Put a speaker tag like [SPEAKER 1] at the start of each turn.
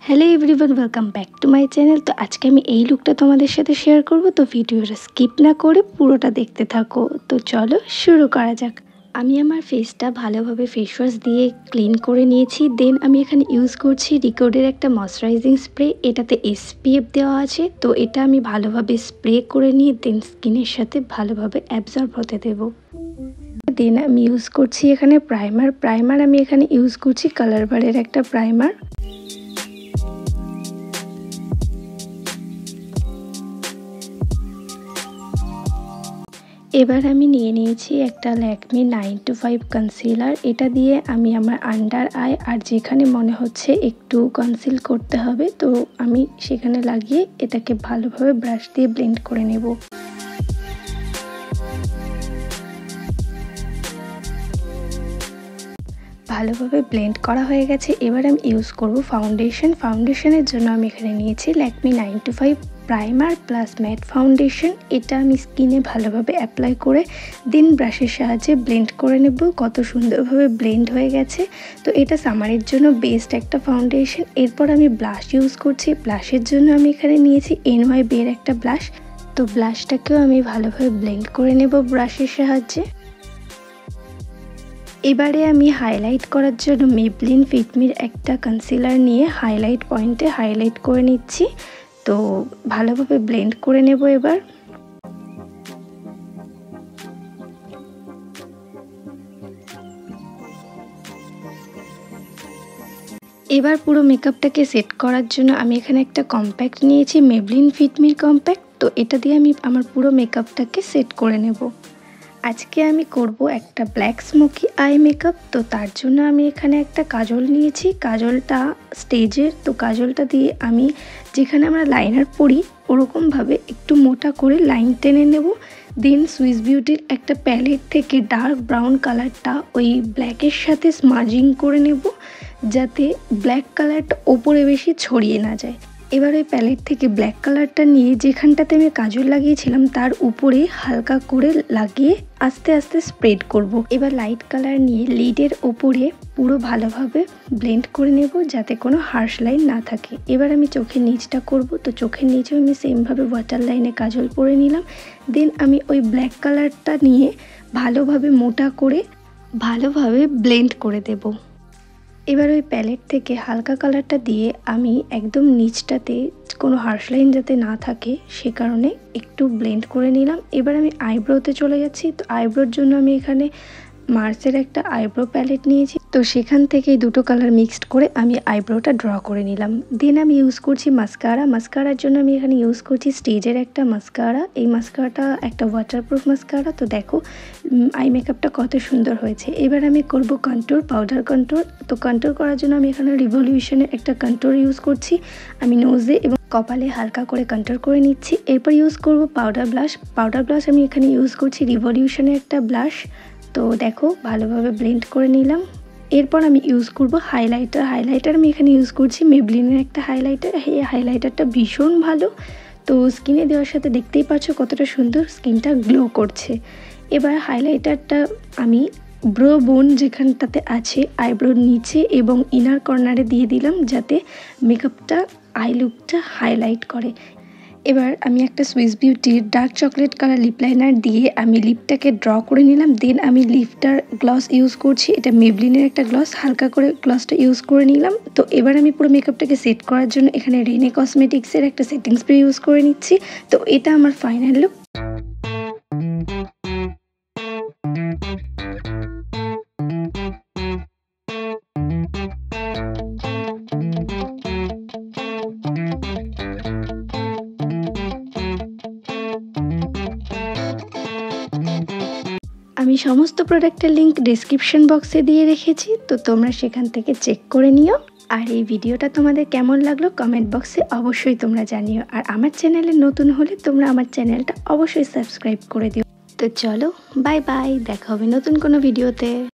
[SPEAKER 1] Hello everyone, welcome back to my channel. তো আজকে আমি এই লুকটা তোমাদের সাথে শেয়ার করব, তো ভিডিওটা স্কিপ না করে পুরোটা দেখতে থাকো। তো চলো শুরু করা যাক। আমি আমার ফেসটা ভালোভাবে ফেস ওয়াশ দিয়ে ক্লিন করে নিয়েছি। দেন আমি এখানে ইউজ করছি রিকোডের একটা ময়শ্চারাইজিং স্প্রে। এটাতে SPF দেওয়া আছে, তো এটা আমি ভালোভাবে স্প্রে করে নিয়ে দেন স্কিনের সাথে ভালোভাবে অ্যাবজর্ব হতে দেবো। দেন আমি ইউজ করছি এখানে প্রাইমার আমি এখানে ইউজ করছি কালার বারের একটা প্রাইমার। এবার আমি নিয়ে নিয়েছি একটা ল্যাকমি 925 কনসিলার। এটা দিয়ে আমি আমার আন্ডার আই আর যেখানে মনে হচ্ছে একটু কনসিল করতে হবে, তো আমি সেখানে লাগিয়ে এটাকে ভালোভাবে ব্রাশ দিয়ে ব্লেন্ড করে নেব। ভালোভাবে ব্লেন্ড করা হয়ে গেছে। এবার আমি ইউজ করব ফাউন্ডেশনের জন্য আমি এখানে নিয়েছি Lakme 925 primer plus matte foundation. এটা আমি স্কিনে ভালোভাবে অ্যাপ্লাই করে দেন ব্রাশের সাহায্যে ব্লেন্ড করে নেব। কত সুন্দরভাবে ব্লেন্ড হয়ে গেছে। তো এটা সামারের জন্য বেস্ট একটা ফাউন্ডেশন। এরপর আমি ব্লাশ ইউজ করছি। ব্লাশের জন্য আমি এখানে নিয়েছি NYB এর একটা ব্লাশ। তো ব্লাশটাকেও আমি ভালোভাবে ব্লেন্ড করে নেব ব্রাশের সাহায্যে। এবারে আমি হাইলাইট করার জন্য মেবলিন ফিটমির একটা কনসিলার নিয়ে হাইলাইট পয়েন্টে হাইলাইট করে নিচ্ছি। তো ভালোভাবে ব্লেন্ড করে নেব এবার। এবার পুরো মেকআপটাকে সেট করার জন্য আমি এখানে একটা কম্প্যাক্ট নিয়েছি, মেবলিন ফিটমির কম্প্যাক্ট। তো এটা দিয়ে আমি আমার পুরো মেকআপটাকে সেট করে নেব। আজকে আমি করব একটা ব্ল্যাক স্মোকি আই মেকআপ। তো তার জন্য আমি এখানে একটা কাজল নিয়েছি, কাজলটা স্টেজের। তো কাজলটা দিয়ে আমি যেখানে আমরা লাইনার পরি ওরকমভাবে একটু মোটা করে লাইন টেনে নেব। দেন সুইস বিউটির একটা প্যালেট থেকে ডার্ক ব্রাউন কালারটা ওই ব্ল্যাকের সাথে স্মাজিং করে নেব, যাতে ব্ল্যাক কালারটা ওপরে বেশি ছড়িয়ে না যায়। এবার ওই প্যালেট থেকে ব্ল্যাক কালারটা নিয়ে যেখানটাতে আমি কাজল লাগিয়েছিলাম তার উপরে হালকা করে লাগিয়ে আস্তে আস্তে স্প্রেড করব। এবার লাইট কালার নিয়ে লিডের ওপরে পুরো ভালোভাবে ব্লেন্ড করে নেব, যাতে কোনো হার্শ লাইন না থাকে। এবার আমি চোখের নিচটা করব। তো চোখের নিচেও আমি সেমভাবে ওয়াটার লাইনে কাজল পরে নিলাম। দেন আমি ওই ব্ল্যাক কালারটা নিয়ে ভালোভাবে মোটা করে ভালোভাবে ব্লেন্ড করে দেব। এবার ওই প্যালেট থেকে হালকা কালারটা দিয়ে আমি একদম নিচটাতে কোনো হার্শ লাইন যাতে না থাকে সে কারণে একটু ব্লেন্ড করে নিলাম। এবার আমি আইব্রোতে চলে যাচ্ছি। তো আইব্রোর জন্য আমি এখানে মার্সের একটা আইব্রো প্যালেট নিয়েছি। তো সেখান থেকে দুটো কালার মিক্সড করে আমি আইব্রোটা ড্র করে নিলাম। দেন আমি ইউজ করছি মাস্কারার জন্য আমি এখানে ইউজ করছি স্টেজের একটা মাস্কারা। এই মাস্কারাটা একটা ওয়াটারপ্রুফ মাস্কারা। তো দেখো আই মেকআপটা কত সুন্দর হয়েছে। এবার আমি করব কন্ট্যুর, পাউডার কন্ট্যুর। তো কন্ট্যুর করার জন্য আমি এখানে রিভলিউশনের একটা কন্ট্যুর ইউজ করছি। আমি নোজে এবং কপালে হালকা করে কন্ট্যুর করে নিচ্ছি। এরপর ইউজ করব পাউডার ব্লাশ আমি এখানে ইউজ করছি রিভলিউশনের একটা ব্লাশ। তো দেখো ভালোভাবে ব্লেন্ড করে নিলাম। এরপর আমি ইউজ করব হাইলাইটার আমি এখানে ইউজ করছি মেবলিনের একটা হাইলাইটার। এই হাইলাইটারটা ভীষণ ভালো। তো স্কিনে দেওয়ার সাথে দেখতেই পাচ্ছ কতটা সুন্দর স্কিনটা গ্লো করছে। এবার হাইলাইটারটা আমি ব্রো বোন যেখানটাতে আছে আইব্রোর নিচে এবং ইনার কর্নারে দিয়ে দিলাম, যাতে মেকআপটা আই লুকটা হাইলাইট করে। এবার আমি একটা সুইস বিউটির dark chocolate colour lip liner দিয়ে আমি লিপটাকে ড্র করে নিলাম। দেন আমি লিপটার গ্লস ইউজ করছি, এটা মেবলিনের একটা গ্লস, হালকা করে গ্লসটা ইউজ করে নিলাম। তো এবার আমি পুরো মেকআপটাকে সেট করার জন্য এখানে রেনে কসমেটিক্সের একটা সেটিং স্প্রে ইউজ করে নিচ্ছি। তো এটা আমার ফাইনাল লুক। আমি সমস্ত প্রোডাক্টের লিঙ্ক ডেসক্রিপশন বক্সে দিয়ে রেখেছি, তো তোমরা সেখান থেকে চেক করে নিও। আর এই ভিডিওটা তোমাদের কেমন লাগলো কমেন্ট বক্সে অবশ্যই তোমরা জানিও। আর আমার চ্যানেলে নতুন হলে তোমরা আমার চ্যানেলটা অবশ্যই সাবস্ক্রাইব করে দিও। তো চলো বাই বাই, দেখা হবে নতুন কোনো ভিডিওতে।